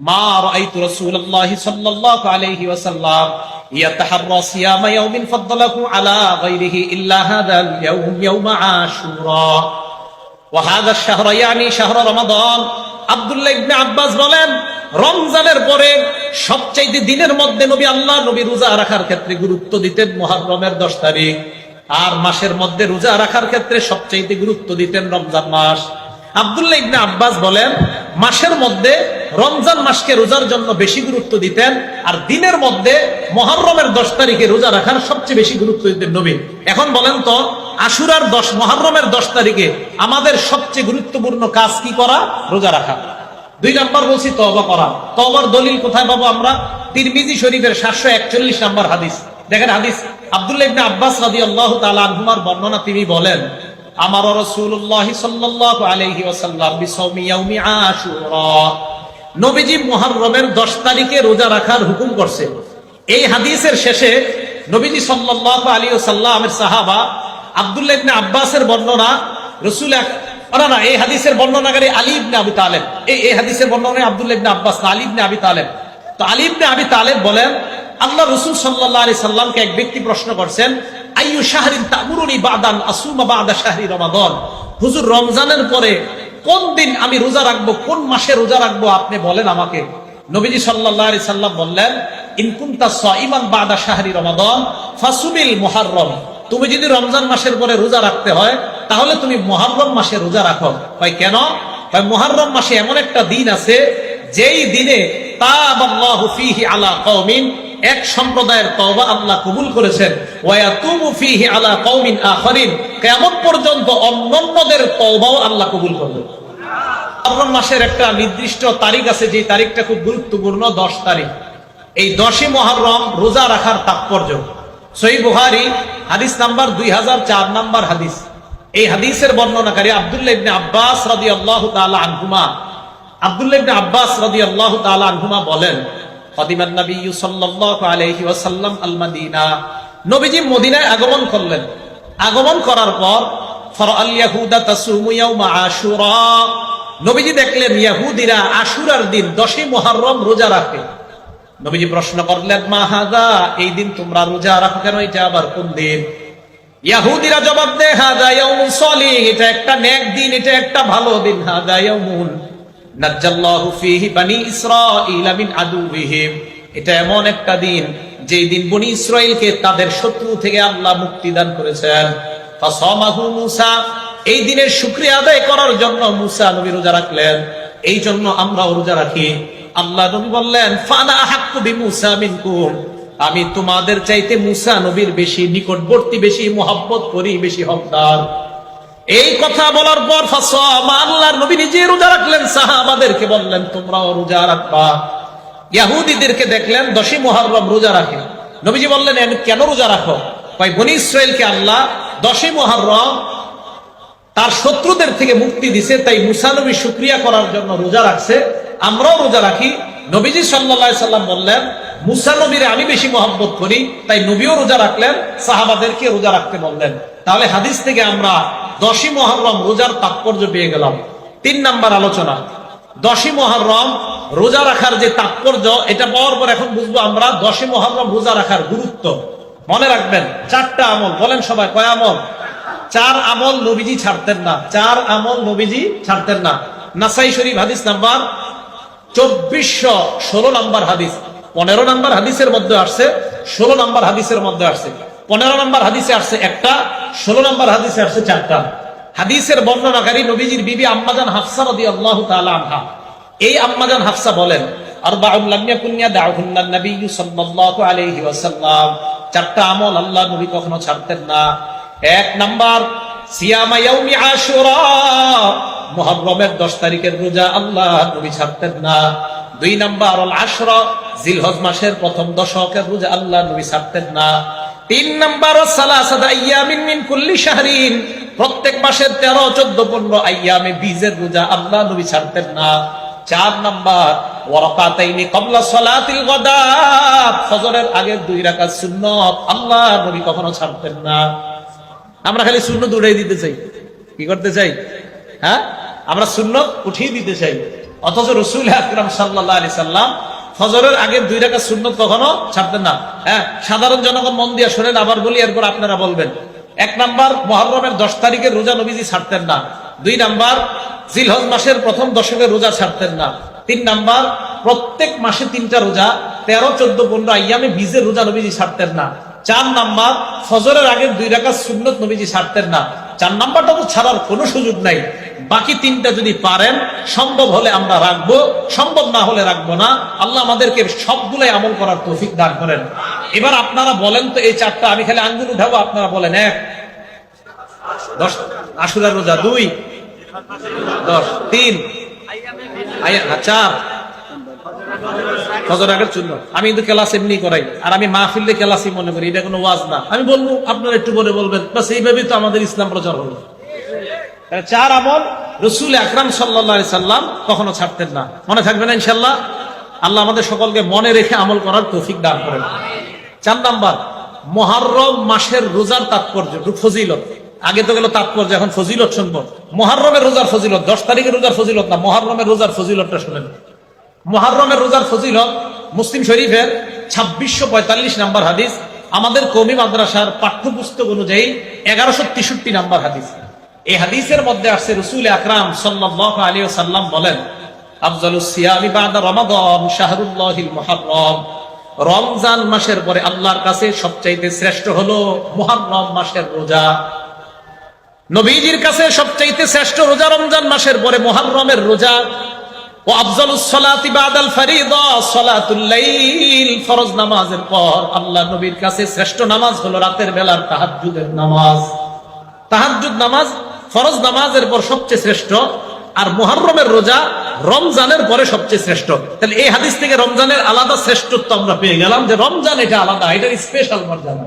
মা রাআইতু রাসূলুল্লাহি সাল্লাল্লাহু আলাইহি ওয়াসাল্লাম ইয়াতাহাররা সিয়ামা ইয়াউমিন ফাদ্দালাহু আলা গায়রিহি ইল্লা হাদাল ইয়াউম ইয়াউমা আশুরা ওয়া হাযা আশ-শাহর ইয়ানি শাহর রমাদান। আব্দুল্লাহ ইবনে আব্বাস বলেন, রমজানের পরে সবচেয়ে দিনের মধ্যে নবী রোজা রাখার ক্ষেত্রে গুরুত্ব দিতেন মুহররমের 10 তারিখ, আর মাসের মধ্যে রোজা রাখার ক্ষেত্রে সবচেয়ে গুরুত্ব দিতেন রমজান মাস। আব্দুল্লাহ ইবনে আব্বাস বলেন, মাসের মধ্যে রমজান মাসকে রোজার জন্য বেশি গুরুত্ব দিতেন, আর দিনের মধ্যে মুহররমের 10 তারিখে রোজা রাখার সবচেয়ে বেশি গুরুত্ব দিতেন নবী। এখন বলেন তো, আশুরার 10 মুহররমের 10 তারিখে আমাদের সবচেয়ে গুরুত্বপূর্ণ কাজ কি করা? রোজা রাখা। 2 নাম্বার বলছি তওবা করা। তওবার দলিল কোথায় পাবো আমরা? তিরমিজি শরীফের 741 নাম্বার হাদিস। দেখেন হাদিস, আব্দুল্লাহ ইবনে আব্বাস রাদিয়াল্লাহু তাআলা আনহুমার বর্ণনা, তিনি বলেন, আমার রাসূলুল্লাহ সাল্লাল্লাহু আলাইহি ওয়াসাল্লাম বিসাওমি ইয়াউমি আশুরা, নবীজি মুহররমের 10 তারিখে রোজা রাখার হুকুম করছে। এই হাদিসের শেষে নবীজি সাল্লাল্লাহু আলাইহি ওয়াসাল্লামের সাহাবা আব্দুল্লাহ ইবনে আব্বাসের বর্ণনা, রাসূল এই হাদিসের বর্ণনাকারী আলী ইবনে আবি তালেব, এই হাদিসের বর্ণনা আব্দুল্লাহ ইবনে আব্বাস না, আলী ইবনে আবি তালেব। তো আলী ইবনে আবি তালেব বলেন, আল্লাহ রাসূল সাল্লাল্লাহু আলাইহি সাল্লামকে এক ব্যক্তি প্রশ্ন করছেন, আইয়ু শাহরিন তা'মুরুনি বা'দান আসুমা বা'দা শাহরি রমাদান, হুজুর রমজানের পরে কোন দিন আমি রোজা রাখবো, কোন মাসে রোজা রাখবো আপনি বলেন আমাকে। নবীজি সাল্লাল্লাহু আলাইহি সাল্লাম বললেন, ইন কুনতা সাইমান বা'দা শাহরি রমাদান ফাসুমিল মুহররম, তুমি যদি রমজান মাসের পরে রোজা রাখতে হয় তাহলে তুমি মুহররম মাসে রোজা রাখো। কয় কেন? কয় মুহররম মাসে এমন একটা দিন আছে যেই দিনে তাবাল্লাহু ফীহি আলা কওমিন, এক সম্প্রদায়ের তওবা আল্লাহ কবুল করেছেন, ওয়া ইয়াতুবু ফীহি আলা কওমিন আখারিন, কিয়ামত পর্যন্ত অন্যান্যদের তওবাও আল্লাহ কবুল করবেন। মুহররম মাসের একটা নির্দিষ্ট তারিখ আছে, যে তারিখটা খুব গুরুত্বপূর্ণ, 10 তারিখ। এই 10ই মুহররম রোজা রাখার তাৎপর্য। সহিহ বুখারী হাদিস নাম্বার 2004 নাম্বার হাদিস। এই হাদিসের বর্ণনাকারী আব্দুল্লাহ ইবনে আব্বাস রাদিয়াল্লাহু তাআলা আনহুমা, আব্দুল্লাহ ইবনে আব্বাস রাদিয়াল্লাহু তাআলা আনহুমা বলেন, কাদিমান নবী সাল্লাল্লাহু আলাইহি ওয়াসাল্লাম আল মদিনা, নবীজি মদিনায় আগমন করলেন। আগমন করার পর ফারাআল ইয়াহুদা তাসুমু ইয়াউমা আশুরা, নবীজি দেখলেন ইহুদিরা আশুরার দিন 10ই মুহররম রোজা রাখে। নবীজি প্রশ্ন করলেন, মা হাযা, এই দিন তোমরা রোজা রাখো কেন, এটা আবার কোন দিন? ইহুদিরা জবাব দেয়, হাযা ইয়াউমুন সালিহ, এটা একটা নেক দিন, এটা একটা ভালো দিন। হাযা ইয়াউমুন নাজ্জাল্লাহু ফীহি বনি ইসরাঈল মিন আদুবিহিম, এটা এমন একটা দিন যেই দিন বনি ইসরাঈলকে তাদের শত্রু থেকে আল্লাহ মুক্তি দান করেছেন। ফাসামাহু মূসা, এই দিনের শুকরিয়া আদায় করার জন্য মূসা নবী রোজা রাখলেন, এই জন্য আমরাও রোজা রাখি। আল্লাহ নবী বললেন, ফানা আহাক্কু বিমূসা মিনকুম, আমি তোমাদের চাইতে মূসা নবীর বেশি নিকটবর্তী, বেশি মুহাব্বত করি, বেশি হকদার। এই কথা বলার পর ফাসামা, আল্লাহর নবী নিজে রোজা রাখলেন, সাহাবাদেরকে বললেন তোমরাও রোজা রাখবা। ইহুদিদেরকে দেখলেন 10ই মুহররম রোজা রাখে। নবীজি বললেন, কেন রোজা রাখো? কয়, বনি ইসরাইলকে আল্লাহ 10ই মুহররম তার শত্রুদের থেকে মুক্তি দিছে, তাই মূসা নবী শুকরিয়া করার জন্য রোজা রাখছে, আমরাও রোজা রাখি। নবীজি সাল্লাল্লাহু আলাইহি সাল্লাম বললেন, মূসা নবীরে আমি বেশি মহব্বত করি, তাই নবীও রোজা রাখলেন, সাহাবাদেরকে রোজা রাখতে বললেন। তাহলে হাদিস থেকে আমরা 10ই মুহররম রোজার তাৎপর্য পেয়ে গেলাম। 3 নাম্বার আলোচনা, 10ই মুহররম রোজা রাখার যে তাৎপর্য, এটা পাওয়ার পর এখন বুঝবো আমরা 10ই মুহররম রোজা রাখার গুরুত্ব। মনে রাখবেন 4টা আমল, বলেন সবাই, কয় আমল? 4 আমল নবীজি ছাড়তেন না, 4 আমল নবীজি ছাড়তেন না। নাসাই শরীফ হাদিস নাম্বার 2416 নাম্বার হাদিস, 15 নাম্বার হাদিসের মধ্যে আসছে, 16 নাম্বার হাদিসের মধ্যে আসছে। 15 নাম্বার হাদিসে আসছে একটা, 16 নাম্বার হাদিসে আসছে 4টা। হাদিসের বর্ণনাকারী নবীজির বিবি আম্মাজান হাফসা রাদিয়াল্লাহু তাআলা আনহা। এই আম্মাজান হাফসা বলেন, আরবাউন লাম ইয়াকুন ইয়াদউহুন্নান নবী সাল্লাল্লাহু আলাইহি ওয়াসাল্লাম, 4টা আমল আল্লাহ নবী কখনো ছাড়তেন না। 1 নাম্বার সিয়ামা ইয়াউমি আশুরা, মুহররমের 10 তারিখের রোজা আল্লাহ নবী ছাড়তেন না। 2 নাম্বার আল আশরা, জিলহজ মাসের প্রথম দশকের রোজা আল্লাহ নবী ছাড়তেন না। 3 নাম্বার সালাসাত আইয়ামিন মিন কুল্লি শাহরিন, প্রত্যেক মাসের 13, 14, 15 আইয়ামে বীজের রোজা আল্লাহ নবী ছাড়তেন না। 4 নাম্বার ওয়ারাকাতাইনি ক্বাবলা সালাতিল গাদাত, ফজরের আগের 2 রাকাত সুন্নাত আল্লাহ নবী কখনো ছাড়তেন না। আমরা খালি সুন্নাত উঠাই দিতে চাই, কি করতে চাই? হ্যাঁ, আমরা সুন্নাত উঠিয়ে দিতে চাই। অথচ রাসূল আকরাম সাল্লাল্লাহু আলাইহি সাল্লাম ফজরের আগে 2 রাকাত সুন্নত কখনো ছাড়তেন না। হ্যাঁ, সাধারণ জনগণ মন দিয়ে শুনেন, আবার বলি, এরপর আপনারা বলবেন। 1 নাম্বার, মুহররমের 10 তারিখের রোজা নবীজি ছাড়তেন না। 2 নাম্বার, জিলহজ মাসের প্রথম দশকের রোজা ছাড়তেন না। 3 নাম্বার, প্রত্যেক মাসে 3টা রোজা 13, 14, 15 আইয়ামে বীজের রোজা নবীজি ছাড়তেন না। 4 নাম্বার, ফজরের আগের 2 রাকাত সুন্নত নবীজি ছাড়তেন না। 4 নাম্বারটা তো ছাড়ার কোনো সুযোগ নাই। বাকি 3টা যদি পারেন, সম্ভব হলে আমরা রাখবো, সম্ভব না হলে রাখবো না। আল্লাহ আমাদেরকে সবগুলাই আমল করার তৌফিক দান করেন। এবার আপনারা বলেন তো, এই 4টা আমি খালি আঙ্গুল উঠাবো, আপনারা বলেন। 1, 10 আশুরার রোজা, 2, 10, 3, 4 ফজর আগের সুন্নত। আমি কিন্তু ক্লাস এমনি করাই, আর আমি মাহফিলে ক্লাসই মনে করি, এটা কোনো ওয়াজ না। আমি বলবো, আপনারা একটু বলে বলবেন, বাস এইভাবেই তো আমাদের ইসলাম প্রচার হলো। 4 আমল রাসূল আকরাম সাল্লাল্লাহু আলাইহি সাল্লাম কখনো ছাড়তেন না। মনে থাকবে না ইনশাআল্লাহ? আল্লাহ আমাদের সকলকে মনে রেখে আমল করার তৌফিক দান করেন। 4 নাম্বার, মুহররম মাসের রোজার তাৎপর্য, ফজিলত। আগে তো গেল তাৎপর্য, এখন ফজিলত শুনবো। মুহররমের রোজার ফজিলত, 10 তারিখের রোজার ফজিলত না, মুহররমের রোজার ফজিলতটা শুনেন। মুহররমের রোজার ফজিলত মুসলিম শরীফের 2645 নাম্বার হাদিস, আমাদের কওমি মাদ্রাসার পাঠ্যপুস্তক অনুযায়ী 1163 নাম্বার হাদিস। এই হাদিসের মধ্যে আসছে রাসূল আকরাম সাল্লাল্লাহু আলাইহি ওয়াসাল্লাম বলেন, আফজালুস সিয়ামি বাদা রমাদান শাহরুল্লাহিল মুহররম। রমজান মাসের পরে আল্লাহর কাছে সবচাইতে শ্রেষ্ঠ হলো মুহররম মাসের রোজা। নবীজির কাছে সবচাইতে শ্রেষ্ঠ রোজা রমজান মাসের পরে মুহররমের রোজা। ও আফজালুস সালাতি বাদাল ফরিদা সালাতুল লাইল। ফরজ নামাজের পর আল্লাহ নবীর কাছে শ্রেষ্ঠ নামাজ হলো রাতের বেলার তাহাজ্জুদের নামাজ। তাহাজ্জুদ নামাজ ফরজ নামাজের পর সবচেয়ে শ্রেষ্ঠ, আর মুহররমের রোজা রমজানের পরে সবচেয়ে শ্রেষ্ঠ। তাহলে এই হাদিস থেকে রমজানের আলাদা শ্রেষ্ঠত্ব আমরা পেয়ে গেলাম, যে রমজান এটা আলাদা, এটার স্পেশাল মর্যাদা।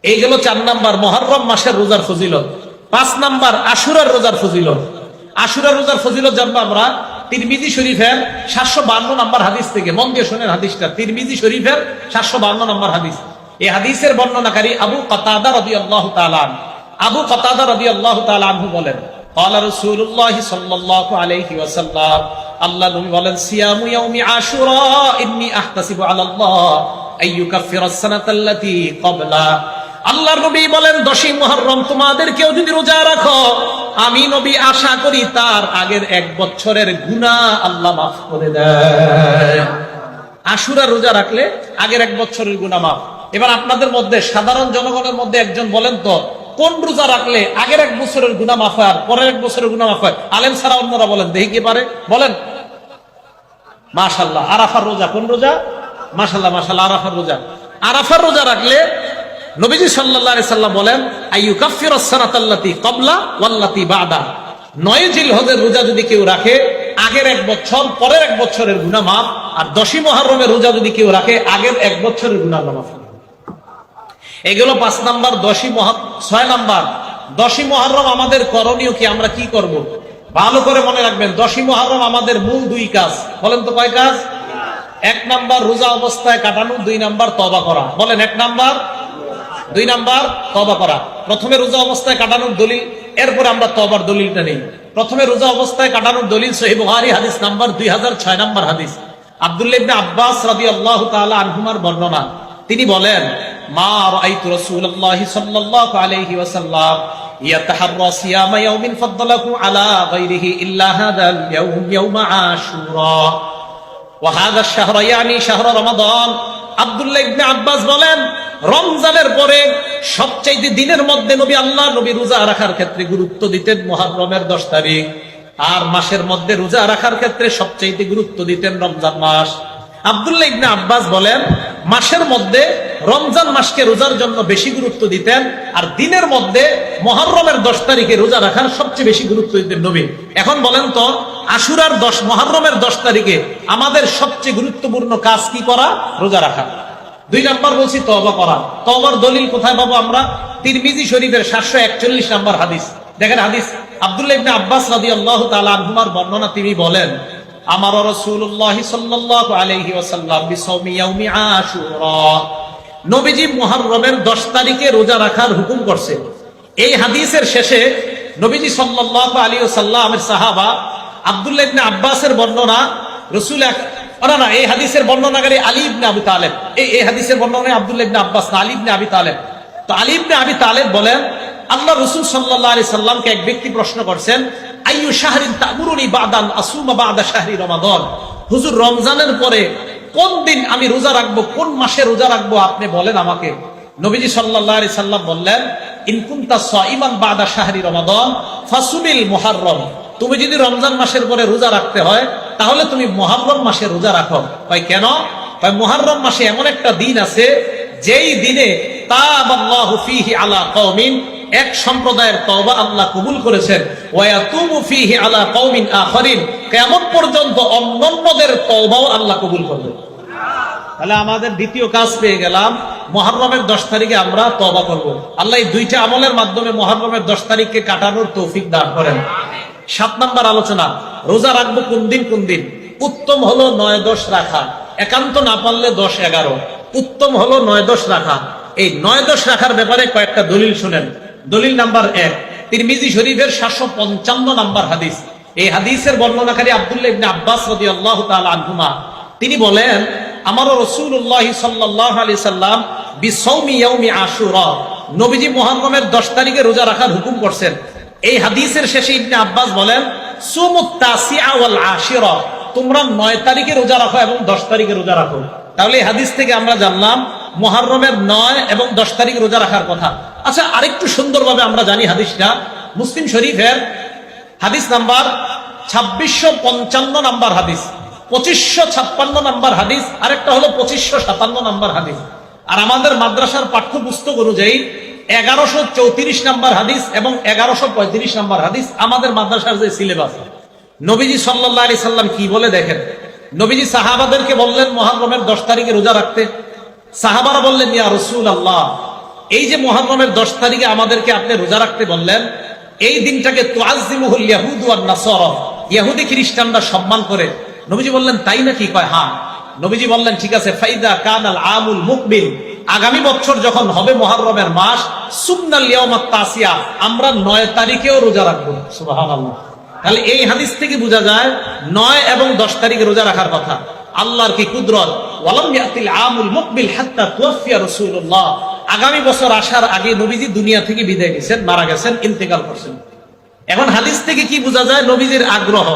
এই গেল 4 নাম্বার, মুহররম মাসের রোজার ফজিলত। 5 নাম্বার, আশুরার রোজার ফজিলত। আশুরার রোজার ফজিলত জানবো আমরা তিরমিজি শরীফের 752 নাম্বার হাদিস থেকে। মন দিয়ে শুনেন হাদিসটা, তিরমিজি শরীফের 752 নাম্বার হাদিস। এই হাদিসের বর্ণনাকারী আবু কাতাদা রাদিয়াল্লাহু তাআলা আনহু। আবু কাতাদা রাদিয়াল্লাহু তাআলা আনহু বলেন, ক্বালা রাসূলুল্লাহ সাল্লাল্লাহু আলাইহি ওয়াসাল্লাম, আল্লাহ নবী বলেন, সিয়ামু ইয়াউমি আশুরা ইন্নী আহতাসিবু আলাল্লাহ আইয়ুকাফিরাস সানাতাল্লাতী ক্বাবলা। আল্লাহর নবী বলেন, 10ই মুহররম তোমাদের কেউ যদি রোজা রাখো, আমি নবী আশা করি তার আগের 1 বছরের গুনাহ আল্লাহ মাফ করে দেয়। আশুরা রোজা রাখলে আগের 1 বছরের গুনাহ মাফ। এবার আপনাদের মধ্যে সাধারণ জনগণের মধ্যে একজন বলেন তো, কোন রোজা রাখলে আগের 1 বছরের গুনাহ মাফ হয় আর পরের 1 বছরের গুনাহ মাফ হয়? আলেম ছাড়া অন্যরা বলেন, দেখি কি পারে, বলেন। মাশাআল্লাহ, আরাফার রোজা। কোন রোজা? মাশাআল্লাহ মাশাআল্লাহ, আরাফার রোজা। আরাফার রোজা রাখলে নবীজি সাল্লাল্লাহু আলাইহি সাল্লাম বলেন, আইয়ুকাফিরাস সানাতাল্লাতী ক্বাবলা ওয়াল্লাতী বা'দা। 9 জিলহজের রোজা যদি কেউ রাখে, আগের 1 বছর পরের 1 বছরের গুনাহ মাফ। আর 10ই মুহররমের রোজা যদি কেউ রাখে, আগের 1 বছরের গুনাহ মাফ। এগুলো 5 নাম্বার। 6 নাম্বার, 10ই মুহররম আমাদের করণীয় কি, আমরা কি করব? ভালো করে মনে রাখবেন, 10ই মুহররম আমাদের মূল 2 কাজ। বলেন তো কয় কাজ? 1 নাম্বার রোজা অবস্থায় কাটানো, 2 নাম্বার তওবা করা। বলেন, 1 নাম্বার, 2 নাম্বার তওবা করা। প্রথমে রোজা অবস্থায় কাটানোর দলিল, এরপরে আমরা তওবার দলিলটা নেই। প্রথমে রোজা অবস্থায় কাটানোর দলিল সহিহ বুখারী হাদিস নাম্বার 2006 নাম্বার হাদিস। আব্দুল্লাহ ইবনে আব্বাস রাদিয়াল্লাহু তাআলা আনহুমার বর্ণনা, তিনি বলেন, মা রাআইতু রাসূলুল্লাহি সাল্লাল্লাহু আলাইহি ওয়াসাল্লাম ইয়াতাহাররা সিয়ামা ইয়াউমিন ফাদ্দালাহু আলা গায়রিহি ইল্লা হাদাল ইয়াউম ইয়াউমা আশুরা ওয়া হাযা আশ-শাহর ইয়ানি শাহর রমাদান। আব্দুল্লাহ ইবনে আব্বাস বলেন, রমজানের পরে সবচেয়ে দিনের মধ্যে আল্লাহ নবী রোজা রাখার ক্ষেত্রে গুরুত্ব দিতেন মুহররমের 10 তারিখ, আর মাসের মধ্যে রোজা রাখার ক্ষেত্রে সবচেয়ে গুরুত্ব দিতেন রমজান মাস। আব্দুল্লাহ ইবনে আব্বাস বলেন, মাসের মধ্যে রমজান মাসকে রোজার জন্য বেশি গুরুত্ব দিতেন, আর দিনের মধ্যে মুহররমের 10 তারিখে রোজা রাখার সবচেয়ে বেশি গুরুত্ব দিতেন নবী। এখন বলেন তো, আশুরার মুহররমের 10 তারিখে আমাদের সবচেয়ে গুরুত্বপূর্ণ কাজ কি করা? রোজা রাখা। 2 নাম্বার বলছি তওবা করা। তওবার দলিল কোথায় পাবো আমরা? তিরমিজি শরীফের 741 নাম্বার হাদিস। দেখেন হাদিস, আব্দুল্লাহ ইবনে আব্বাস রাদিয়াল্লাহু তাআলা আনহুমার বর্ণনা, তিনি বলেন, আমার রাসূলুল্লাহ সাল্লাল্লাহু আলাইহি ওয়াসাল্লাম বিসাওমি ইয়াউমি আশুরা। নবীজি মুহররমের 10 তারিখে রোজা রাখার হুকুম করছে। এই হাদিসের শেষে নবীজি সাল্লাল্লাহু আলাইহি ওয়াসাল্লামের সাহাবা আব্দুল্লাহ ইবনে আব্বাসের বর্ণনা, রাসূল না, এই হাদিসের বর্ণনাকারী আলী ইবনে আবু তালেব। এই হাদিসের বর্ণনা আব্দুল্লাহ ইবনে আব্বাস না, আলী ইবনে আবি তালেব। তো আলী ইবনে আবি তালেব বলেন, আল্লাহ রাসূল সাল্লাল্লাহু আলাইহি সাল্লামকে এক ব্যক্তি প্রশ্ন করছেন, আইয়ু শাহরিন তা'মুরুনি বা'দান আসুমা বা'দা শাহরি রমাদান, হুজুর রমজানের পরে কোন দিন আমি রোজা রাখবো, কোন মাসে রোজা রাখবো আপনি বলেন আমাকে। নবীজি সাল্লাল্লাহু আলাইহি সাল্লাম বললেন, ইন কুনতা সাইমান বা'দা শাহরি রমাদান ফাসুমিল মুহাররম, তুমি যদি রমজান মাসের পরে রোজা রাখতে হয় তাহলে তুমি মুহররম মাসে রোজা রাখো। কয় কেন? কয় মুহররম মাসে এমন একটা দিন আছে যেই দিনে তাবাল্লাহু ফীহি আলা কওমিন, এক সম্প্রদায়ের তওবা আল্লাহ কবুল করেছেন, ওয়া ইয়াতুবু ফীহি আলা কওমিন আখারিন, কিয়ামত পর্যন্ত অন্যান্যদের তওবাও আল্লাহ কবুল করবেন। তাহলে আমাদের দ্বিতীয় কাজ পেয়ে গেলাম, মুহররমের 10 তারিখে আমরা তওবা করব। আল্লাহ এই দুইটা আমলের মাধ্যমে মুহররমের 10 তারিখকে কাটানোর তৌফিক দান করেন। 7 নম্বর আলোচনা, রোজা রাখবো কোন দিন কোন দিন। উত্তম হলো 9-10 রাখা, একান্ত না পারলে 10-11। উত্তম হলো 9-10 রাখা। এই 9-10 রাখার ব্যাপারে কয়েকটা দলিল শুনেন। দলিল নাম্বার 1, তিরমিজি শরীফের 755 নম্বর হাদিস। এই হাদিসের বর্ণনাকারী আব্দুল্লাহ ইবনে আব্বাস রাদিয়াল্লাহু তাআলা আনহুমা, তিনি বলেন, আমার রাসূলুল্লাহ সাল্লাল্লাহু আলাইহি সাল্লাম বিসাওমি ইয়াউমি আশুরা, নবীজি মুহররমের 10 তারিখে রোজা রাখার হুকুম করছেন। এই হাদিসের শেষে ইবনে আব্বাস বলেন, সুমুত তাসিআ ওয়াল আশিরা, তোমরা 9 তারিখে রোজা রাখো এবং 10 তারিখে রোজা রাখো। তাহলে এই হাদিস থেকে আমরা জানলাম মুহররমের 9 এবং 10 তারিখ রোজা রাখার কথা। আচ্ছা, আরেকটু সুন্দরভাবে আমরা জানি হাদিসটা মুসলিম শরীফের হাদিস নাম্বার 2655 নাম্বার হাদিস, 2556 নাম্বার হাদিস, আরেকটা হলো 2557 নাম্বার হাদিস। আর আমাদের মাদ্রাসার পাঠ্যপুস্তক অনুযায়ী 1134 নাম্বার হাদিস এবং 1135 নাম্বার হাদিস আমাদের মাদ্রাসার যে সিলেবাস। নবীজি সাল্লাল্লাহু আলাইহি সাল্লাম কি বলে দেখেন। নবীজি সাহাবাদেরকে বললেন মুহররমের 10 তারিখে রোজা রাখতে। সাহাবারা বললেন, ইয়া রাসূলুল্লাহ, এই যে মুহররমের 10 তারিখে আমাদেরকে আপনি রোজা রাখতে বললেন, এই দিনটাকে তুআজ্জিমুহুল ইয়াহুদু ওয়ান নাসারা, ইহুদি খ্রিস্টানরা সম্মান করে। নবীজি বললেন, তাই নাকি? কয় হ্যাঁ। নবীজি বললেন, ঠিক আছে, ফাইদা কানাল আমুল মুকবিল, আগামী বছর যখন হবে মুহররমের মাস, সুমনাল ইয়াউমাত তাসিয়া, আমরা 9 তারিখেও রোজা রাখবো। সুবহানাল্লাহ। তাহলে এই হাদিস থেকে বোঝা যায় 9 এবং 10 তারিখে রোজা রাখার কথা। আল্লাহর কি কুদরত, ওয়ালাম ইয়াতিল আমুল মুকবিল হাত্তা তুওয়াফিয়া রাসূলুল্লাহ, আগামী বছর আসার আগে নবীজি দুনিয়া থেকে বিদায় গেছেন, মারা গেছেন, ইন্তেকাল করছেন। এখন হাদিস থেকে কি বোঝা যায়? নবীজির আগ্রহ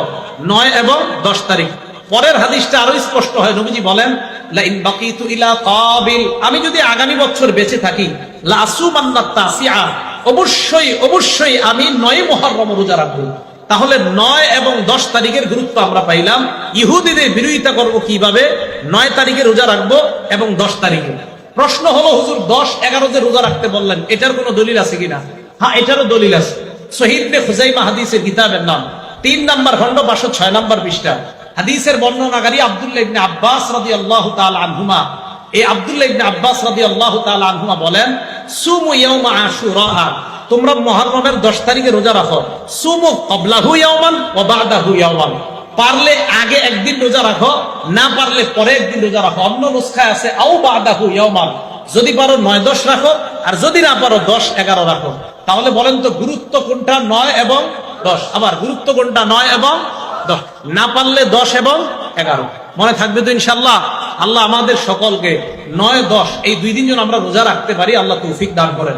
9 এবং 10 তারিখ। পরের হাদিসটা আরো স্পষ্ট হয়। নবীজি বলেন, লা ইন বাকিতু ইলা কাবিল, আমি যদি আগামী বছর বেঁচে থাকি, লা আসুমান্নাত তাসিআ, অবশ্যই আমি 9 মুহররম রোজা রাখবো। তাহলে 9 এবং 10 তারিখের গুরুত্ব আমরা পাইলাম। ইহুদিদের বিরোধিতা করব কিভাবে? 9 তারিখে রোজা রাখবো এবং 10 তারিখে। প্রশ্ন হলো, হুজুর 10-11 যে রোজা রাখতে বললেন, এটার কোনো দলিল আছে কিনা? হ্যাঁ, এটারও দলিল আছে। সহিহ ইবনে খুজাইমা হাদিসের কিতাবের নাম 3 নম্বর খণ্ড 506 নম্বর পৃষ্ঠা। হাদিসের বর্ণনাকারী আব্দুল্লাহ ইবনে আব্বাস রাদিয়াল্লাহু তাআলা আনহুমা, এই আব্দুল্লাহ ইবনে আব্বাস রাদিয়াল্লাহু তাআলা আনহুমা বলেন, সুমু ইয়াউমা আশুরা, তোমরা মুহররমের 10 তারিখে রোজা রাখো। সুমু ক্বাবলাহু ইয়াওমান ওয়া বা'দাহু ইয়াওমান, পারলে আগে একদিন রোজা রাখো, না পারলে পরে একদিন রোজা রাখো। অন্য নুসখায় আছে আও বা'দাহু ইয়াওমান, যদি পারো 9-10 রাখো, আর যদি না পারো 10-11 রাখো। তাহলে বলেন তো গুরুত্ব কোনটা? 9 এবং 10। আবার গুরুত্ব কোনটা? 9 এবং 10। না পারলে 10 এবং 11। মনে থাকবে তো ইনশাআল্লাহ? আল্লাহ আমাদের সকলকে 9-10 এই 2 দিন যেন আমরা রোজা রাখতে পারি, আল্লাহ তৌফিক দান করেন।